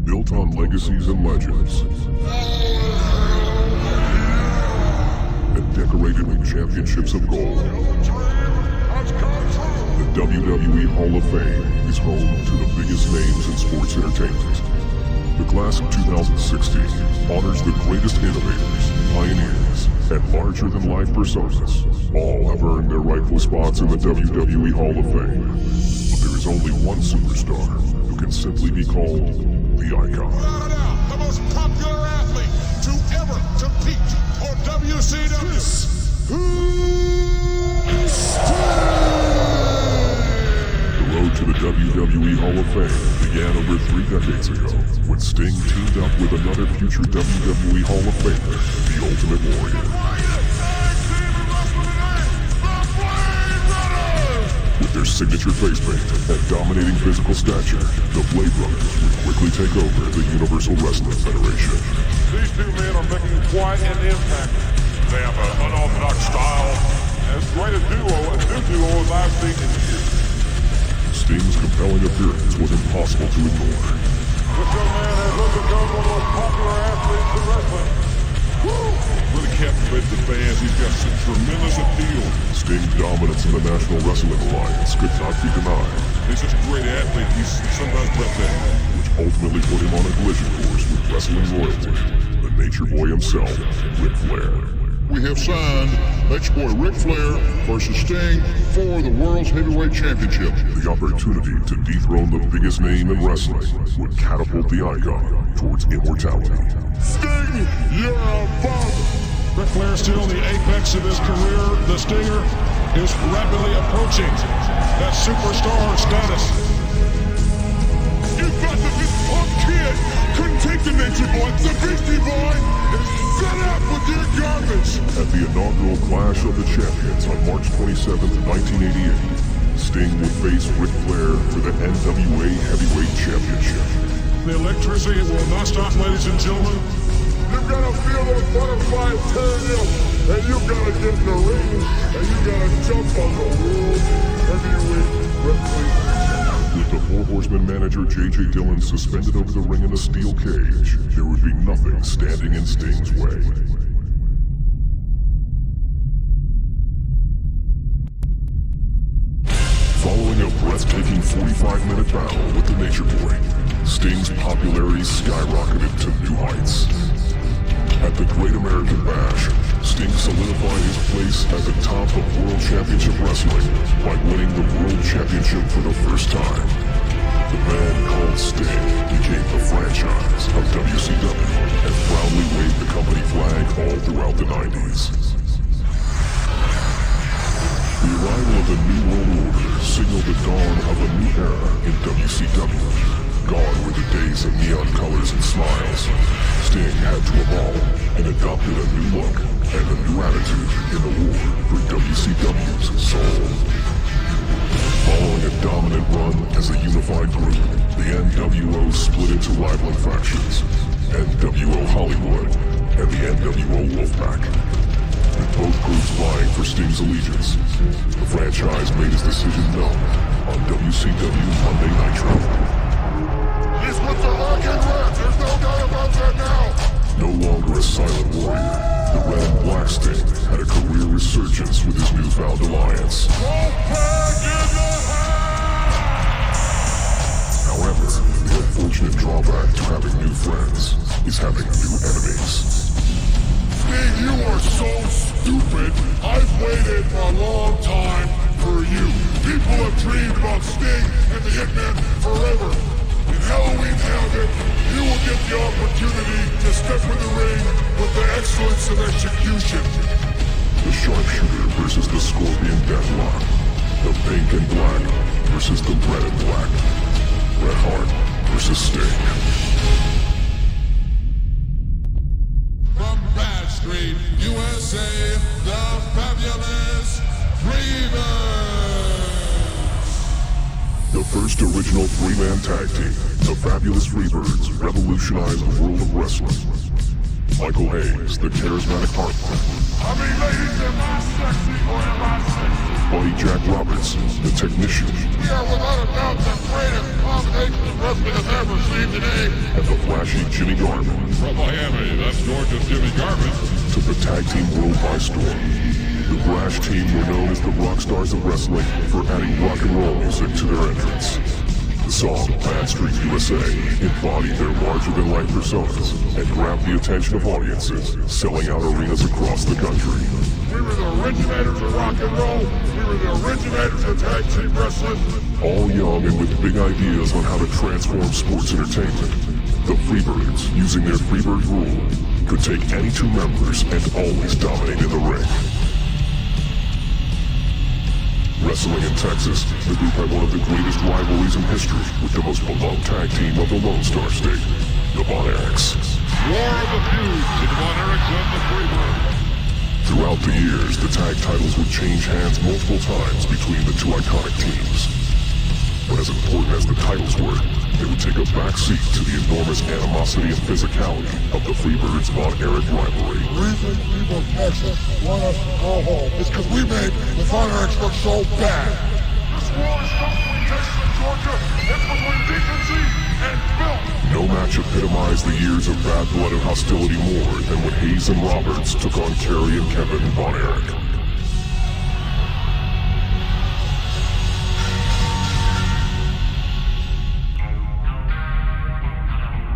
built on legacies and legends, and decorated with championships of gold. The WWE Hall of Fame is home to the biggest names in sports entertainment. The class of 2016 honors the greatest innovators, pioneers, and larger-than-life personas. All have earned their rightful spots in the WWE Hall of Fame. But there is only one superstar who can simply be called the Icon. Without a doubt, the most popular athlete to ever compete for WCW. The road to the WWE Hall of Fame began over 3 decades ago when Sting teamed up with another future WWE Hall of Famer, the Ultimate Warrior. With their signature face paint and dominating physical stature, the Blade Brothers would quickly take over the Universal Wrestling Federation. These two men are making quite an impact. They have an unorthodox style, as great a duo as I've seen in years. Sting's compelling appearance was impossible to ignore. This young man has undergone one of the most popular athletes in wrestling. Really captivated the fans. He's got some tremendous appeal. Sting's dominance in the National Wrestling Alliance could not be denied. He's such a great athlete. He's sometimes breathtaking. Which ultimately put him on a collision course with wrestling royalty, the Nature Boy himself, Ric Flair. We have signed Nature Boy Ric Flair versus Sting for the World's Heavyweight Championship. The opportunity to dethrone the biggest name in wrestling would catapult the Icon towards immortality. Sting, you're a bum! Ric Flair still in the apex of his career. The Stinger is rapidly approaching that superstar status. You thought that this punk kid couldn't take the Nature Boy? The Beastie Boy is fed up with your garbage! At the inaugural Clash of the Champions on March 27, 1988, Sting would face Ric Flair for the NWA Heavyweight Championship. The electricity will not stop, ladies and gentlemen. You gotta feel those butterflies turn you, and you gotta get in the ring, and you gotta jump on the World Heavyweight Wrestling. With the Four Horsemen manager J.J. Dillon suspended over the ring in a steel cage, there would be nothing standing in Sting's way. Following a breathtaking 45-minute battle with the Nature Boy, Sting's popularity skyrocketed to new heights. At the Great American Bash, Sting solidified his place at the top of World Championship Wrestling by winning the World Championship for the first time. The man called Sting became the franchise of WCW and proudly waved the company flag all throughout the 90s. The arrival of the New World Order signaled the dawn of a new era in WCW. Gone were the days of neon colors and smiles. Sting had to evolve and adopted a new look and a new attitude in the war for WCW's soul. Following a dominant run as a unified group, the NWO split into rivaling factions, NWO Hollywood and the NWO Wolfpack. With both groups vying for Sting's allegiance, the franchise made his decision known on WCW Monday Nitro. He's with the Rock and Red, there's no doubt about that now! No longer a silent warrior, the Red and Black Sting had a career resurgence with his newfound alliance. However, the unfortunate drawback to having new friends is having new enemies. Sting, you are so stupid! I've waited a long time for you! People have dreamed about Sting and the Hitman forever! In Halloween Havoc, you will get the opportunity to step in the ring with the excellence of execution. The Sharpshooter versus the Scorpion Deathlock. The Pink and Black versus the Red and Black. Bret Hart versus Sting. From Bad Street, USA, the fabulous Freebirds! The first original three-man tag team, the Fabulous Freebirds, revolutionized the world of wrestling. Michael Hayes, the charismatic Heartthrob. How many ladies am I sexy or am I sexy? Buddy Jack Roberts, the technician. We are without a doubt the greatest abomination of wrestling has ever seen today. And the flashy Jimmy Garvin From Miami, that's gorgeous Jimmy Garvin. took the tag team world by storm. The brash team were known as the rock stars of wrestling for adding rock and roll music to their entrance. The song Bad Street USA embodied their larger-than-life personas and grabbed the attention of audiences, selling out arenas across the country. We were the originators of rock and roll. We were the originators of tag team wrestling. All young and with big ideas on how to transform sports entertainment, the Freebirds, using their Freebird rule, could take any two members and always dominate in the ring. Wrestling in Texas, the group had one of the greatest rivalries in history with the most beloved tag team of the Lone Star State, the Von Erichs. War of the feuds to the Von Erichs and the Freebirds. Throughout the years, the tag titles would change hands multiple times between the two iconic teams. But as important as the titles were, they would take a backseat to the enormous animosity and physicality of the Freebirds' Von Erich rivalry. The reason people in Texas want us to go home is because we made the Von Erichs look so bad. This war is not between Texas and Georgia. It's between decency and filth. No match epitomized the years of bad blood and hostility more than when Hayes and Roberts took on Kerry and Kevin Von Erich.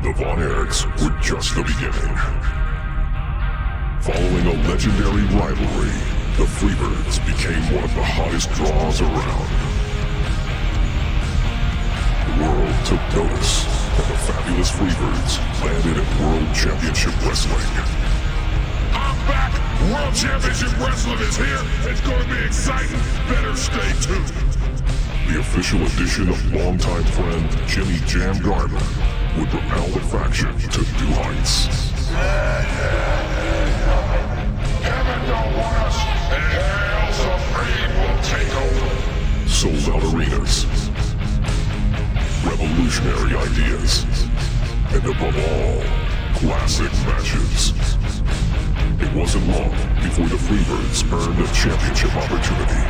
The Von Erichs were just the beginning. Following a legendary rivalry, the Freebirds became one of the hottest draws around. The world took notice, and the fabulous Freebirds landed at World Championship Wrestling. I'm back. World Championship Wrestling is here. It's going to be exciting. Better stay tuned. The official edition of longtime friend Jimmy Jam Garvin would propel the faction to new heights. Heaven don't want us, and Hell Supreme will take over. Sold out arenas, revolutionary ideas, and above all, classic matches. It wasn't long before the Freebirds earned a championship opportunity.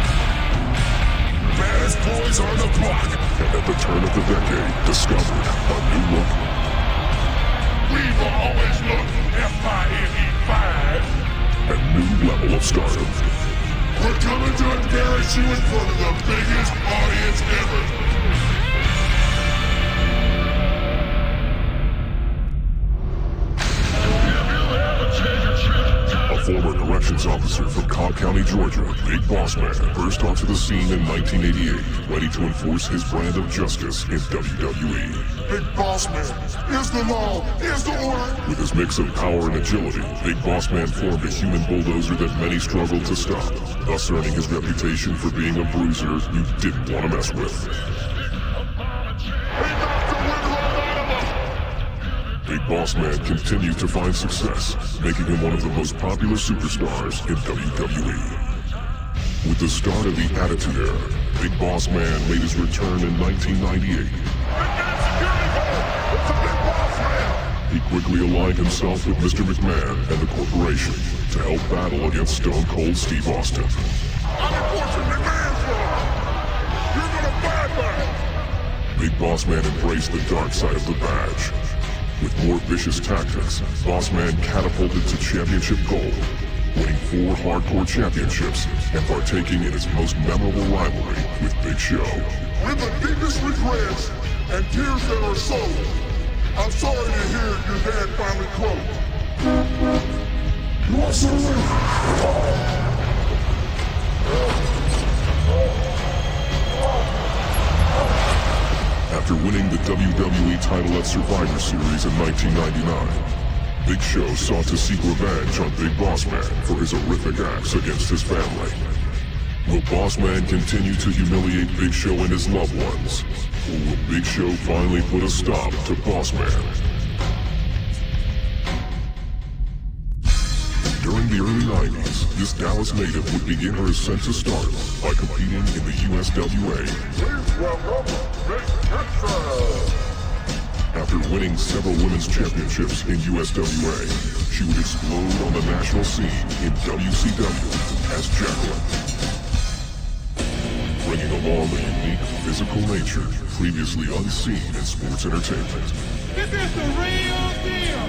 Baddest boys on the block. And at the turn of the decade, discovered a new look We've always looked F-I-N-E-5. and new level of stardom. We're coming to embarrass you in front of the biggest audience ever. A former corrections officer from Cobb County, Georgia, Big Boss Man, burst onto the scene in 1988, ready to enforce his brand of justice in WWE. Big Boss Man, is the law, is the order. With his mix of power and agility, Big Boss Man formed a human bulldozer that many struggled to stop, thus earning his reputation for being a bruiser you didn't want to mess with. Big Boss Man continued to find success, making him one of the most popular superstars in WWE. With the start of the Attitude Era, Big Boss Man made his return in 1998. He quickly aligned himself with Mr. McMahon and the corporation to help battle against Stone Cold Steve Austin. I'm enforcing McMahon's law. You're gonna bad man. Big Boss Man embraced the dark side of the badge. With more vicious tactics, Boss Man catapulted to championship gold, winning 4 hardcore championships and partaking in his most memorable rivalry with Big Show. With the deepest regrets and tears that are sown, I'm sorry to hear your dad finally croaked. You want some? After winning the WWE title at Survivor Series in 1999, Big Show sought to seek revenge on Big Boss Man for his horrific acts against his family. Will Boss Man continue to humiliate Big Show and his loved ones? Or will Big Show finally put a stop to Boss Man? During the early 90s, this Dallas native would begin her ascent to stardom by competing in the USWA. Please welcome Big Picture. After winning several women's championships in USWA, she would explode on the national scene in WCW as Jacqueline. bringing along a unique physical nature previously unseen in sports entertainment. This is the real deal.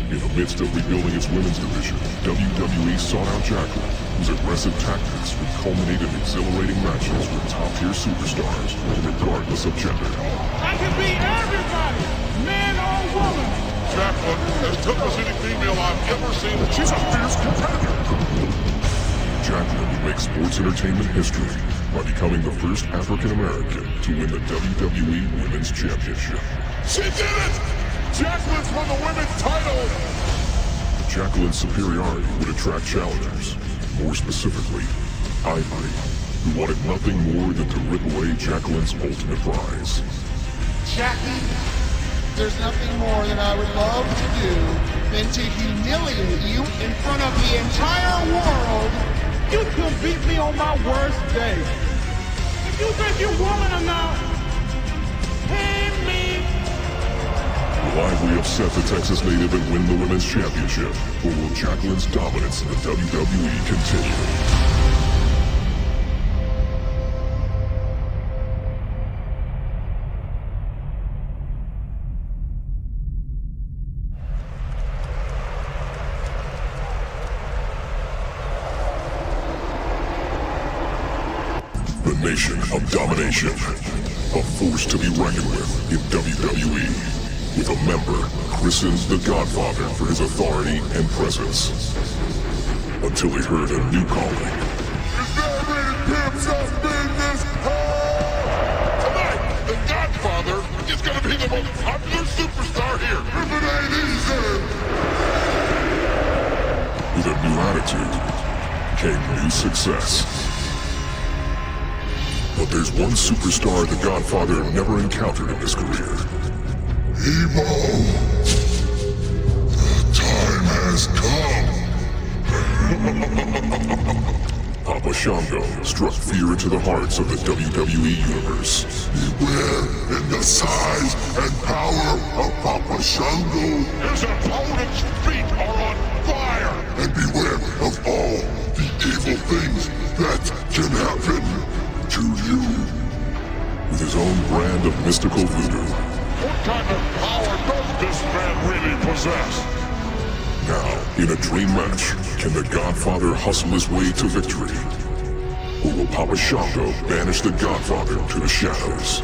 In the midst of rebuilding its women's division, WWE sought out Jacqueline, whose aggressive tactics would culminate in exhilarating matches with top-tier superstars, regardless of gender. I can be everybody, man or woman. Jacqueline, as tough as any female I've ever seen, she's a fierce competitor. Jacqueline would make sports entertainment history by becoming the first African-American to win the WWE Women's Championship. She did it! Jacqueline's won the women's title! Jacqueline's superiority would attract challengers, more specifically, Ivory, who wanted nothing more than to rip away Jacqueline's ultimate prize. Jackie, there's nothing more that I would love to do than to humiliate you in front of the entire world. You could beat me on my worst day. If you think you're woman enough, pay me. Will Ivory upset the Texas native and win the Women's Championship, or will Jacqueline's dominance in the WWE continue? The Nation of Domination, a force to be reckoned with in WWE, with a member christened the Godfather for his authority and presence, until he heard a new calling. Is there any pimps up in this hole? Tonight, the Godfather is gonna be the most popular superstar here. If it ain't easy. With a new attitude came new success. But there's one superstar the Godfather never encountered in his career. Emo, the time has come. Papa Shango struck fear into the hearts of the WWE Universe. Beware in the size and power of Papa Shango. His opponent's feet are on fire. And beware of all the evil things that can happen to you. With his own brand of mystical voodoo. What kind of power does this man really possess? Now, in a dream match, can the Godfather hustle his way to victory? Or will Papa Shango banish the Godfather to the shadows?